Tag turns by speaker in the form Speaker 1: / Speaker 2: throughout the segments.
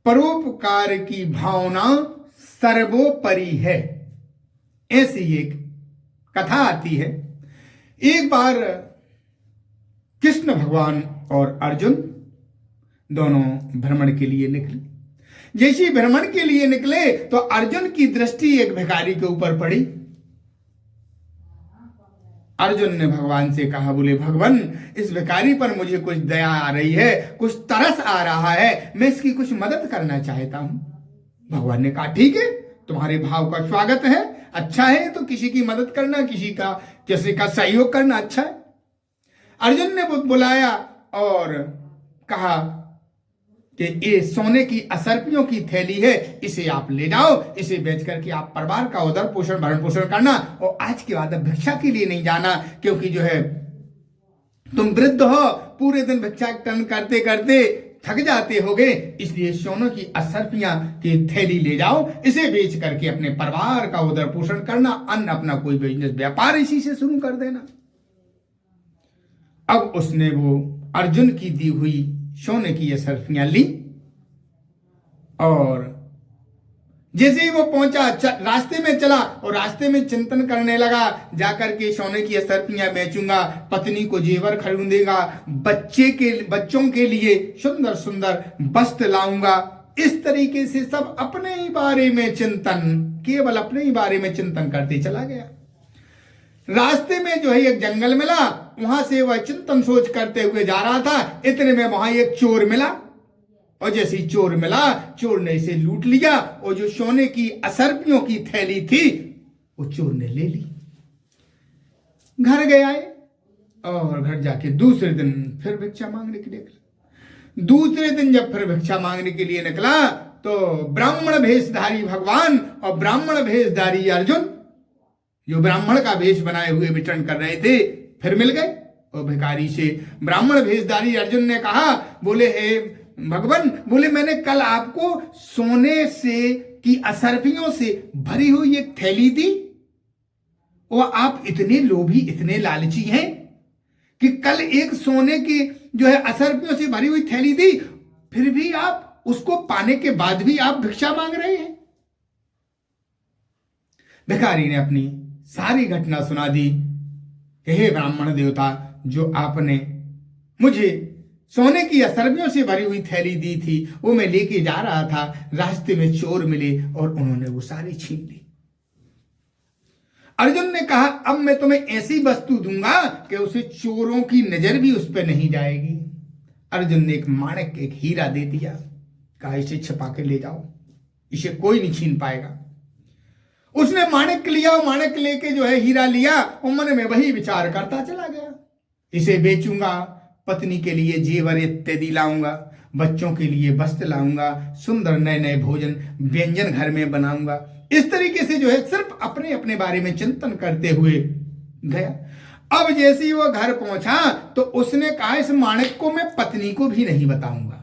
Speaker 1: परोपकार की भावना सर्वोपरि है। ऐसी एक कथा आती है। एक बार कृष्ण भगवान और अर्जुन दोनों भ्रमण के लिए निकले। जैसे भ्रमण के लिए निकले तो अर्जुन की दृष्टि एक भिखारी के ऊपर पड़ी। अर्जुन ने भगवान से कहा, बोले भगवान, इस भिखारी पर मुझे कुछ दया आ रही है, कुछ तरस आ रहा है, मैं इसकी कुछ मदद करना चाहता हूं। भगवान ने कहा, ठीक है, तुम्हारे भाव का स्वागत है, अच्छा है, तो किसी की मदद करना, किसी का सहयोग करना अच्छा है। अर्जुन ने बुलाया और कहा कि ये सोने की असरपियों की थैली है, इसे आप ले जाओ, इसे बेच करके आप परिवार का उदर पोषण भरण पोषण करना, और आज के बाद अब भिक्षा के लिए नहीं जाना, क्योंकि जो है तुम वृद्ध हो, पूरे दिन भिक्षाटन करते करते थक जाते होगे, इसलिए सोने की असरपियां की थैली ले जाओ, इसे बेच करके अपने परिवार का उदर पोषण करना, अन्य अपना कोई बिजनेस व्यापार इसी से शुरू कर देना। अब उसने वो अर्जुन की दी हुई सोने की असरफियां ली और जैसे ही वो पहुंचा, रास्ते में चला और रास्ते में चिंतन करने लगा, जाकर के सोने की असरफियां बेचूंगा, पत्नी को जेवर खरीदेगा, बच्चों के लिए सुंदर सुंदर वस्त्र लाऊंगा। इस तरीके से सब अपने ही बारे में चिंतन, केवल अपने ही बारे में चिंतन करते चला गया। रास्ते में जो है एक जंगल मिला, वहां से वह चिंतन सोच करते हुए जा रहा था, इतने में वहां एक चोर मिला, और जैसे ही चोर मिला, चोर ने इसे लूट लिया, और जो सोने की असरपियों की थैली थी वो चोर ने ले ली। घर गए आए और घर जाके दूसरे दिन फिर भिक्षा मांगने के लिए निकला। दूसरे दिन जब फिर भिक्षा मांगने के लिए निकला तो ब्राह्मण भेषधारी भगवान और ब्राह्मण भेषधारी अर्जुन, जो ब्राह्मण का भेष बनाए हुए विचरण कर रहे थे, फिर मिल गए। और भिखारी से ब्राह्मण भेषधारी अर्जुन ने कहा, बोले हे भगवान, बोले मैंने कल आपको सोने से की असरफियों से भरी हुई एक थैली दी, और आप इतने लोभी, इतने लालची हैं कि कल एक सोने की जो है असरफियों से भरी हुई थैली दी, फिर भी आप उसको पाने के बाद भी आप भिक्षा मांग रहे हैं। भिखारी ने अपनी सारी घटना सुना दी कि हे ब्राह्मण देवता, जो आपने मुझे सोने की असरबियों से भरी हुई थैली दी थी, वो मैं लेके जा रहा था, रास्ते में चोर मिले और उन्होंने वो सारी छीन ली। अर्जुन ने कहा, अब मैं तुम्हें ऐसी वस्तु दूंगा कि उसे चोरों की नजर भी उस पर नहीं जाएगी। अर्जुन ने एक माणिक, एक हीरा दे दिया, कहा इसे छिपा के ले जाओ, इसे कोई नहीं छीन पाएगा। उसने माणिक लिया, और माणिक लेके जो है हीरा लिया, और मन में वही विचार करता चला गया, इसे बेचूंगा, पत्नी के लिए जेवर इत्यादि लाऊंगा, बच्चों के लिए वस्त्र लाऊंगा, सुंदर नए नए भोजन व्यंजन घर में बनाऊंगा। इस तरीके से जो है सिर्फ अपने अपने बारे में चिंतन करते हुए गया। अब जैसे ही वो घर पहुंचा तो उसने कहा, इस माणिक को मैं पत्नी को भी नहीं बताऊंगा।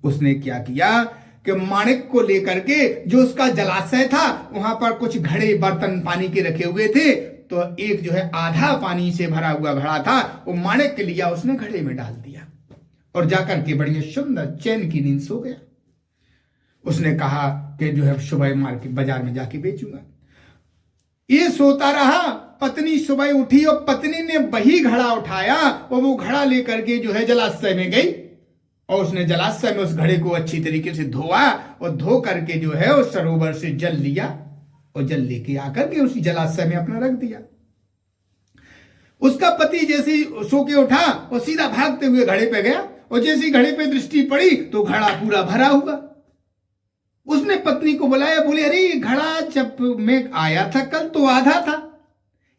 Speaker 1: उसने क्या किया कि माणिक को लेकर के, जो उसका जलाशय था, वहां पर कुछ घड़े बर्तन पानी के रखे हुए थे, तो एक जो है आधा पानी से भरा हुआ घड़ा था, वो माणिक के लिया, उसने घड़े में डाल दिया और जाकर के बढ़िया सुंदर चैन की नींद सो गया। उसने कहा कि जो है सुबह मार्केट बाजार में जाके बेचूंगा। ये सोता रहा। पत्नी सुबह उठी और पत्नी ने वही घड़ा उठाया और वो घड़ा लेकर के जो है जलाशय में गई, और उसने जलाशय में उस घड़े को अच्छी तरीके से धोआ, और धो करके जो है उस सरोवर से जल लिया, और जल लेके आकर के उसी जलाशय में अपना रख दिया। उसका पति जैसे सो के उठा और सीधा भागते हुए घड़े पे गया, और जैसी घड़े पे दृष्टि पड़ी तो घड़ा पूरा भरा हुआ। उसने पत्नी को बुलाया, बोले अरे घड़ा जब मैं आया था कल तो आधा था,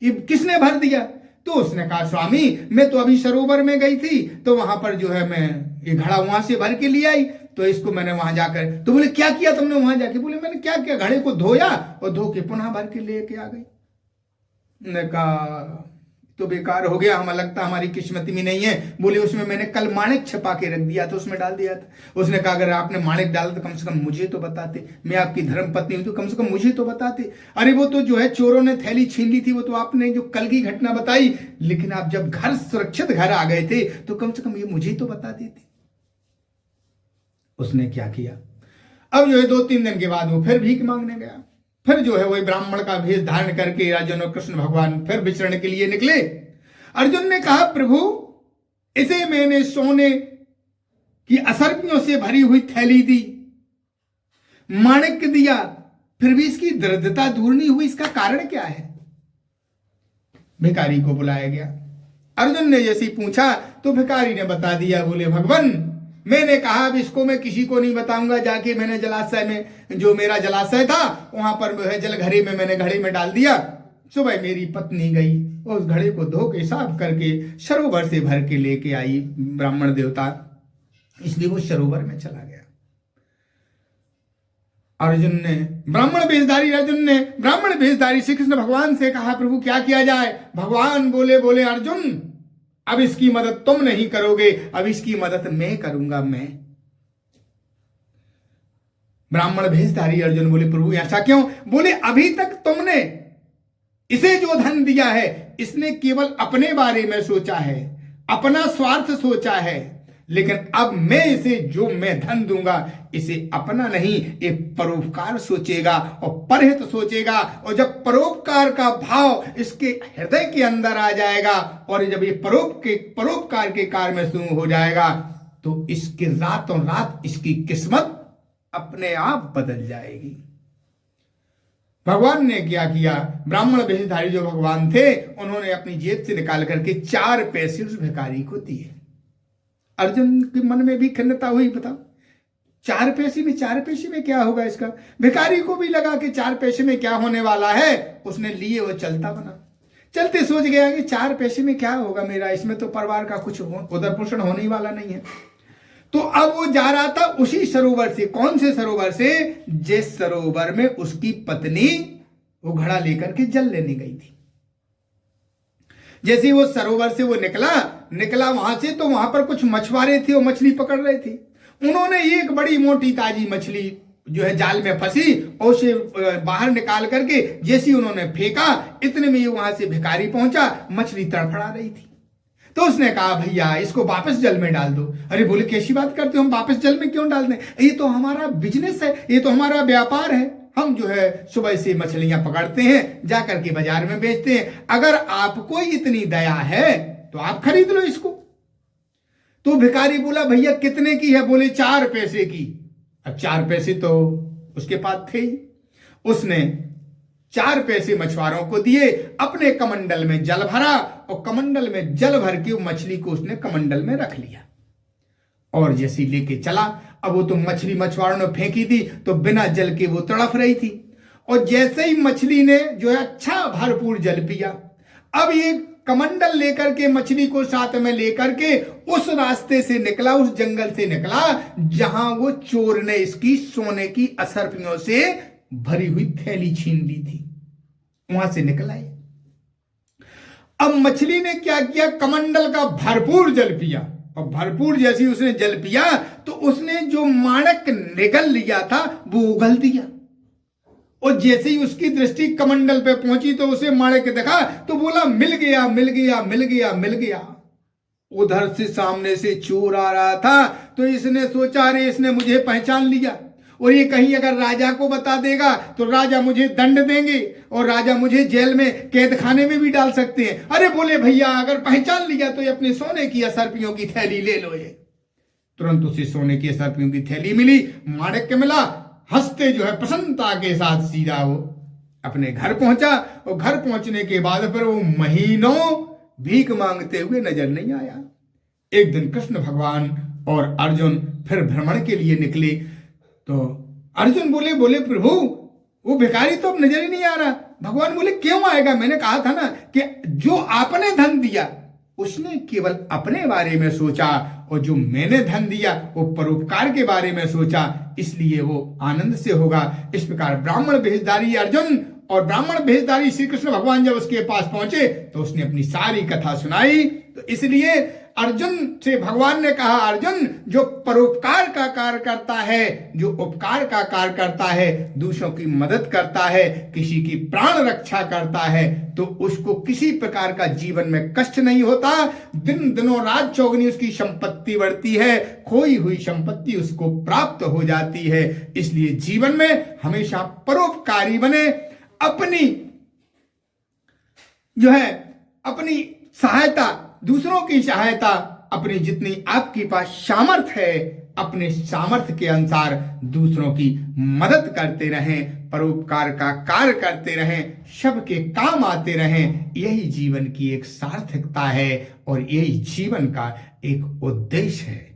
Speaker 1: ये किसने भर दिया? तो उसने कहा, स्वामी मैं तो अभी सरोवर में गई थी, तो वहां पर जो है मैं ये घड़ा वहां से भर के ले आई, तो इसको मैंने वहां जाकर। तो बोले क्या किया तुमने वहां जाके? बोले मैंने क्या किया, घड़े को धोया और धो के पुनः भर के लेके आ गई। ने कहा तो बेकार हो गया, हमें लगता हमारी किस्मत में नहीं है। बोले उसमें मैंने कल माणिक छिपा के रख दिया था, उसमें डाल दिया था। उसने कहा अगर आपने माणिक डाला तो कम से कम मुझे तो बताते, मैं आपकी धर्म पत्नी हूं तो कम से कम मुझे तो बताते। अरे वो तो जो है चोरों ने थैली छीन ली थी, वो तो आपने जो कल की घटना बताई, लेकिन आप जब घर सुरक्षित घर आ गए थे तो कम से कम ये मुझे तो बता देते। उसने क्या किया, अब जो है 2-3 दिन के बाद वो फिर भीख मांगने गया। फिर जो है वही ब्राह्मण का भेष धारण करके अर्जुन और कृष्ण भगवान फिर विचरण के लिए निकले। अर्जुन ने कहा, प्रभु इसे मैंने सोने की असरपियों से भरी हुई थैली दी, माणिक्य दिया, फिर भी इसकी दृढ़ता दूर नहीं हुई, इसका कारण क्या है? भिखारी को बुलाया गया। अर्जुन ने जैसे पूछा तो भिखारी ने बता दिया। बोले, भगवान मैंने कहा अब इसको मैं किसी को नहीं बताऊंगा। जाके मैंने जलाशय में, जो मेरा जलाशय था वहां पर जल घड़े में मैंने घड़े में डाल दिया। सुबह मेरी पत्नी गई, उस घड़े को धो के साफ करके सरोवर से भर के लेके आई ब्राह्मण देवता, इसलिए वो सरोवर में चला गया। ब्राह्मण भेषधारी श्री कृष्ण भगवान से कहा, प्रभु क्या किया जाए? भगवान बोले अर्जुन अब इसकी मदद तुम नहीं करोगे, अब इसकी मदद मैं करूंगा। मैं ब्राह्मण भेषधारी अर्जुन बोले, प्रभु ऐसा क्यों? बोले, अभी तक तुमने इसे जो धन दिया है इसने केवल अपने बारे में सोचा है, अपना स्वार्थ सोचा है, लेकिन अब मैं इसे जो मैं धन दूंगा इसे अपना नहीं, एक परोपकार सोचेगा और परहित सोचेगा। और जब परोपकार का भाव इसके हृदय के अंदर आ जाएगा और जब ये परोपकार के कार्य में शुरू हो जाएगा तो इसके रातों रात इसकी किस्मत अपने आप बदल जाएगी। भगवान ने क्या किया? ब्राह्मण भेषधारी जो भगवान थे उन्होंने अपनी जेब से निकाल करके 4 पैसे उस भिखारी को दिए। अर्जुन के मन में भी खिन्नता हुई, बताओ 4 पैसे में क्या होगा इसका? भिखारी को भी लगा कि 4 पैसे में क्या होने वाला है, उसने लिए वो चलता बना। चलते सोच गया कि 4 पैसे में क्या होगा मेरा, इसमें तो परिवार का कुछ उधर पोषण होने वाला नहीं है। तो अब वो जा रहा था उसी सरोवर से। कौन से सरोवर से? जिस सरोवर में उसकी पत्नी वो घड़ा लेकर के जल लेने गई थी। जैसे वो सरोवर से वो निकला वहां से, तो वहां पर कुछ मछुआरे थे, वो मछली पकड़ रहे थे। उन्होंने एक बड़ी मोटी ताजी मछली जो है जाल में फंसी और उसे बाहर निकाल करके जैसे उन्होंने फेंका, इतने में वहां से भिखारी पहुंचा, मछली तड़फड़ा रही थी। तो उसने कहा, भैया इसको वापस जल में डाल दो। अरे बोले, कैसी बात करते हो, हम वापस जल में क्यों डाल दें? ये तो हमारा बिजनेस है, ये तो हमारा व्यापार है। हम जो है सुबह से मछलियां पकड़ते हैं, जाकर के बाजार में बेचते हैं। अगर आपको इतनी दया है तो आप खरीद लो इसको। तो भिखारी बोला, भैया कितने की है? बोले 4 पैसे की। अब 4 पैसे तो उसके पास थे ही। उसने 4 पैसे मछुआरों को दिए, अपने कमंडल में जल भरा और कमंडल में जल भर के मछली को उसने कमंडल में रख लिया और जैसे लेके चला। अब वो तो मछली मछुआरों ने फेंकी थी तो बिना जल के वो तड़फ रही थी। और जैसे ही मछली ने जो है अच्छा भरपूर जल पिया, अब ये कमंडल लेकर के मछली को साथ में लेकर के उस रास्ते से निकला, उस जंगल से निकला जहां वो चोर ने इसकी सोने की असरपियों से भरी हुई थैली छीन ली थी, वहां से निकला है। अब मछली ने क्या किया? कमंडल का भरपूर जल पिया और भरपूर जैसी उसने जल पिया तो उसने जो माणक निगल लिया था वो उगल दिया। और जैसे ही उसकी दृष्टि कमंडल पे पहुंची तो उसे माणक देखा तो बोला, मिल गया मिल गया मिल गया मिल गया। उधर से सामने से चोर आ रहा था तो इसने सोचा, अरे इसने मुझे पहचान लिया और ये कहीं अगर राजा को बता देगा तो राजा मुझे दंड देंगे और राजा मुझे जेल में कैद खाने में भी डाल सकते हैं। अरे बोले, भैया अगर पहचान लिया तो ये अपने सोने की असरपियों की थैली ले लो। ये तुरंत उसे सोने की असरपियों की थैली मिली, माणक्य मिला। हंसते जो है प्रसन्नता के साथ सीधा वो अपने घर पहुंचा और घर पहुंचने के बाद फिर वो महीनों भीख मांगते हुए नजर नहीं आया। एक दिन कृष्ण भगवान और अर्जुन फिर भ्रमण के लिए निकले तो अर्जुन बोले प्रभु वो भिखारी तो अब नजर ही नहीं आ रहा। भगवान बोले, क्यों आएगा? मैंने कहा था ना कि जो आपने धन दिया उसने केवल अपने बारे में सोचा और जो मैंने धन दिया वो परोपकार के बारे में सोचा, इसलिए वो आनंद से होगा। इस प्रकार ब्राह्मण भेषधारी अर्जुन और ब्राह्मण भेषधारी श्री कृष्ण भगवान जब उसके पास पहुंचे तो उसने अपनी सारी कथा सुनाई। तो इसलिए अर्जुन से भगवान ने कहा, अर्जुन जो परोपकार का कार्य करता है, जो उपकार का कार्य करता है, दूसरों की मदद करता है, किसी की प्राण रक्षा करता है, तो उसको किसी प्रकार का जीवन में कष्ट नहीं होता। दिन दिनों रात चौगनी उसकी संपत्ति बढ़ती है, खोई हुई संपत्ति उसको प्राप्त हो जाती है। इसलिए जीवन में हमेशा परोपकारी बने, अपनी जो है अपनी सहायता, दूसरों की सहायता, अपनी जितनी आपके पास सामर्थ्य है, अपने सामर्थ्य के अनुसार दूसरों की मदद करते रहें, परोपकार का कार्य करते रहें, सबके काम आते रहें। यही जीवन की एक सार्थकता है और यही जीवन का एक उद्देश्य है।